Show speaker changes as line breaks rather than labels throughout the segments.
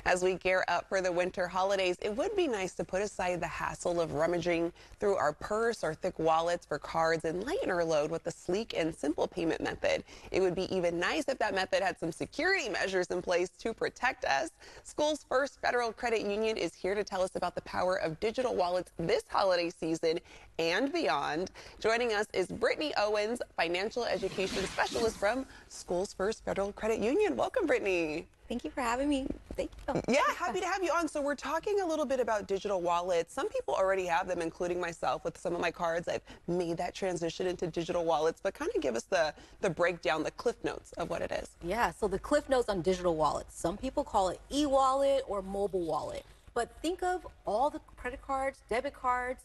As we gear up for the winter holidays, it would be nice to put aside the hassle of rummaging through our purse or thick wallets for cards and lighten our load with a sleek and simple payment method. It would be even nice if that method had some security measures in place to protect us. Schoolsfirst Federal Credit Union is here to tell us about the power of digital wallets this holiday season and beyond. Joining us is Brittney Owens, Financial Education Specialist from Schoolsfirst Federal Credit Union. Welcome, Brittney.
Thank you for having me. Thank you.
Yeah, happy to have you on. So we're talking a little bit about digital wallets. Some people already have them, including myself. With some of my cards, I've made that transition into digital wallets, but kind of give us the breakdown, the cliff notes of what it is.
Yeah, so the cliff notes on digital wallets. Some people call it e-wallet or mobile wallet, but think of all the credit cards, debit cards,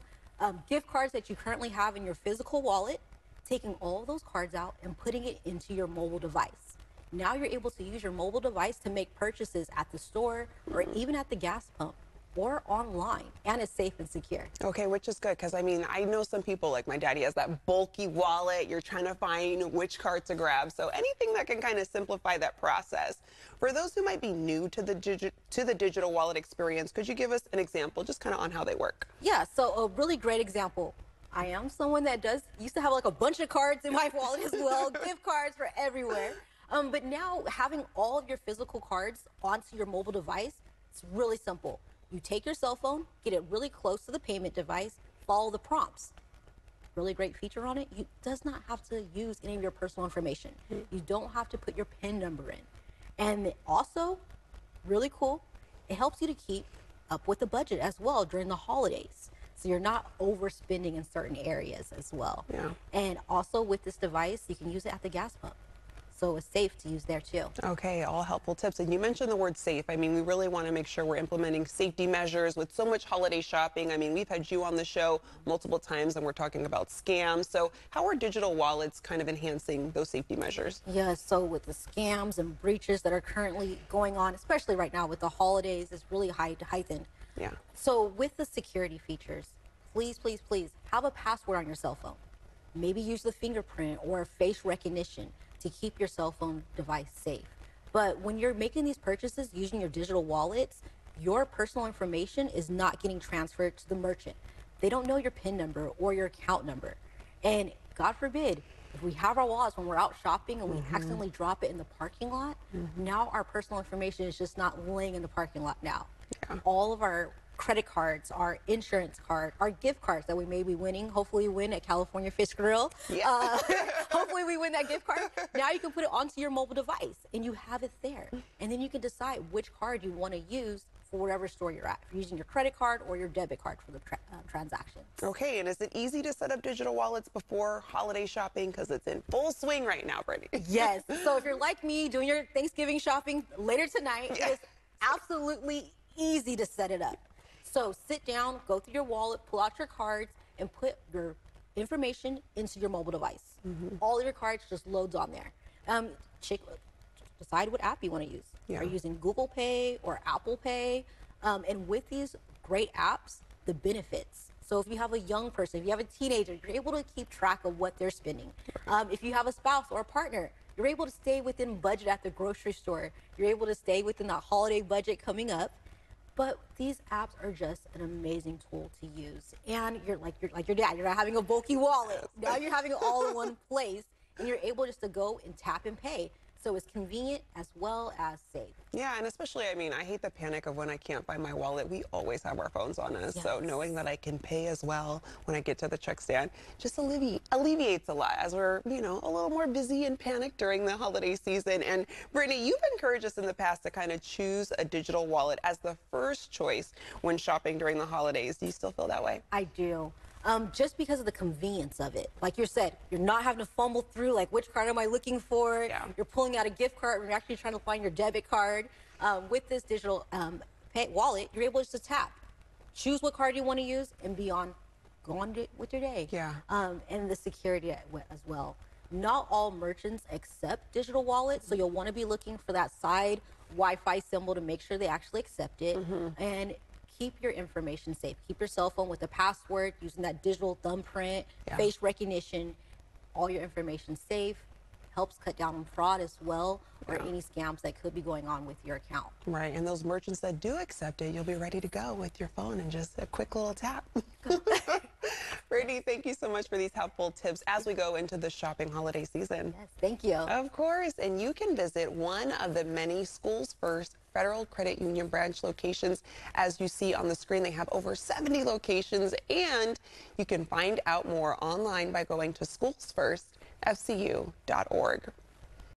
gift cards that you currently have in your physical wallet, taking all of those cards out and putting it into your mobile device. Now you're able to use your mobile device to make purchases at the store or even at the gas pump or online, and it's safe and secure.
Okay, which is good, because I mean, I know some people, like my daddy has that bulky wallet. You're trying to find which card to grab. So anything that can kind of simplify that process. For those who might be new to the digital wallet experience, could you give us an example just kind of on how they work?
Yeah, so a really great example. I am someone that used to have like a bunch of cards in my wallet as well, gift cards for everywhere. But now having all of your physical cards onto your mobile device, it's really simple. You take your cell phone, get it really close to the payment device, follow the prompts. Really great feature on it. You does not have to use any of your personal information. You don't have to put your PIN number in. And also, really cool, it helps you to keep up with the budget as well during the holidays. So you're not overspending in certain areas as well.
Yeah.
And also with this device, you can use it at the gas pump. So it's safe to use there too.
Okay, all helpful tips. And you mentioned the word safe. I mean, we really want to make sure we're implementing safety measures with so much holiday shopping. I mean, we've had you on the show multiple times and we're talking about scams. So how are digital wallets kind of enhancing those safety measures?
Yeah, so with the scams and breaches that are currently going on, especially right now with the holidays, it's really heightened.
Yeah.
So with the security features, please, please, please have a password on your cell phone. Maybe use the fingerprint or face recognition to keep your cell phone device safe. But when you're making these purchases using your digital wallets, your personal information is not getting transferred to the merchant. They don't know your PIN number or your account number. And God forbid, if we have our wallets when we're out shopping and we accidentally drop it in the parking lot, now our personal information is just not laying in the parking lot now.
Yeah.
All of our credit cards, our insurance card, our gift cards that we may be winning. Hopefully we win at California Fish Grill.
Yeah.
Hopefully we win that gift card. Now you can put it onto your mobile device and you have it there. And then you can decide which card you want to use for whatever store you're at. If you're using your credit card or your debit card for the transaction.
Okay, and is it easy to set up digital wallets before holiday shopping? Because it's in full swing right now, Brittney.
Yes. So if you're like me doing your Thanksgiving shopping later tonight, it's absolutely easy to set it up. So sit down, go through your wallet, pull out your cards, and put your information into your mobile device. All of your cards just loads on there. Decide what app you want to use.
Yeah.
Are you using Google Pay or Apple Pay? And with these great apps, the benefits. So if you have a young person, if you have a teenager, you're able to keep track of what they're spending. If you have a spouse or a partner, you're able to stay within budget at the grocery store. You're able to stay within that holiday budget coming up. But these apps are just an amazing tool to use. And you're like your dad, you're not having a bulky wallet. Now you're having it all in one place, and you're able just to go and tap and pay. So it's convenient as well as safe.
Yeah, and especially, I mean, I hate the panic of when I can't find my wallet. We always have our phones on us.
Yes.
So knowing that I can pay as well when I get to the check stand just alleviates a lot as we're, you know, a little more busy and panicked during the holiday season. And Brittney, you've encouraged us in the past to kind of choose a digital wallet as the first choice when shopping during the holidays. Do you still feel that way?
I do. Just because of the convenience of it. Like you said, you're not having to fumble through, like, which card am I looking for?
Yeah.
You're pulling out a gift card when you're actually trying to find your debit card. With this digital wallet, you're able just to tap, choose what card you want to use, and be on, go on with your day.
Yeah.
And the security as well. Not all merchants accept digital wallets, so you'll want to be looking for that side Wi-Fi symbol to make sure they actually accept it. And keep your information safe. Keep your cell phone with a password, using that digital thumbprint, face recognition, all your information safe. helps cut down on fraud as well, or any scams that could be going on with your account.
Right, and those merchants that do accept it, you'll be ready to go with your phone and just a quick little tap. Brittney, thank you so much for these helpful tips as we go into the shopping holiday season.
Yes, thank you.
Of course, and you can visit one of the many Schoolsfirst Federal Credit Union branch locations. As you see on the screen, they have over 70 locations, and you can find out more online by going to schoolsfirstfcu.org.